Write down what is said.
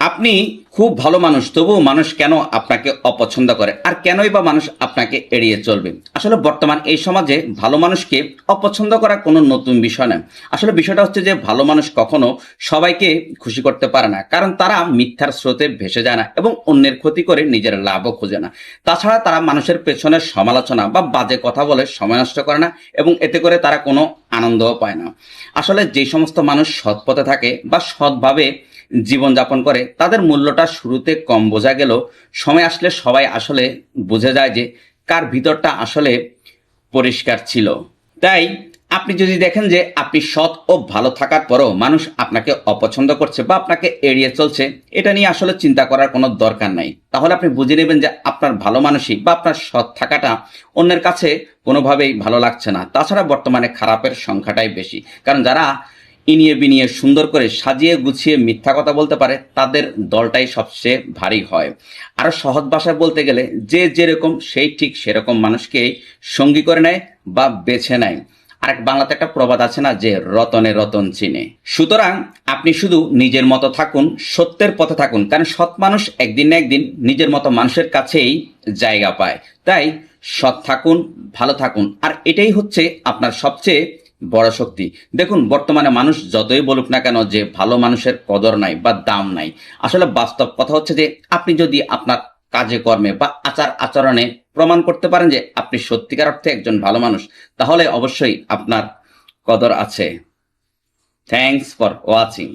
আপনি খুব ভালো মানুষ, তবুও মানুষ কেন আপনাকে অপছন্দ করে, আর কেনই বা মানুষ আপনাকে এড়িয়ে চলবে? আসলে বর্তমান এই সমাজে ভালো মানুষকে অপছন্দ করা কোনো নতুন বিষয় নয়। আসলে বিষয়টা হচ্ছে যে ভালো মানুষ কখনো সবাইকে খুশি করতে পারে না, কারণ তারা মিথ্যার স্রোতে ভেসে যায় না এবং অন্যের ক্ষতি করে নিজের লাভও খোঁজে না। তাছাড়া তারা মানুষের পেছনে সমালোচনা বা বাজে কথা বলে সময় নষ্ট করে না, এবং এতে করে তারা কোনো আনন্দও পায় না। আসলে যে সমস্ত মানুষ সৎ পথে থাকে বা সৎভাবে জীবনযাপন করে, তাদের মূল্যটা শুরুতে কম বোঝা গেলেও সময় আসলে সবাই আসলে বুঝে যায় যে কার ভিতরটা আসলে পরিষ্কার ছিল। তাই আপনি যদি দেখেন যে আপনি সৎ ও ভালো থাকার পরও মানুষ আপনাকে অপছন্দ করছে বা আপনাকে এড়িয়ে চলছে, এটা নিয়ে আসলে চিন্তা করার কোনো দরকার নাই। তাহলে আপনি বুঝে নেবেন যে আপনার ভালো মানুষই বা আপনার সৎ থাকাটা অন্যের কাছে কোনোভাবেই ভালো লাগছে না। তাছাড়া বর্তমানে খারাপের সংখ্যাটাই বেশি, কারণ যারা ইনিয়ে বিনিয়ে সুন্দর করে সাজিয়ে গুছিয়ে মিথ্যা কথা বলতে পারে, তাদের দলটাই সবচেয়ে ভারী হয়। আরো সহজ ভাষায় বলতে গেলে, যে যেরকম সেই ঠিক সেরকম মানুষকে সঙ্গী করে নেয় বা বেছে নেয়। আরেক বাংলাতে একটা প্রবাদ আছে না, যে রতনে রতন চিনে। সুতরাং আপনি শুধু নিজের মতো থাকুন, সত্যের পথে থাকুন, কারণ সৎ মানুষ একদিন না একদিন নিজের মতো মানুষের কাছেই জায়গা পায়। তাই সৎ থাকুন, ভালো থাকুন, আর এটাই হচ্ছে আপনার সবচেয়ে বড় শক্তি। দেখুন, বর্তমানে মানুষ যতই বলুক না কেন যে ভালো মানুষের কদর নাই বা দাম নাই, আসলে বাস্তব কথা হচ্ছে যে আপনি যদি আপনার কাজে কর্মে বা আচার আচরণে প্রমাণ করতে পারেন যে আপনি সত্যিকার অর্থে একজন ভালো মানুষ, তাহলে অবশ্যই আপনার কদর আছে। Thanks for watching.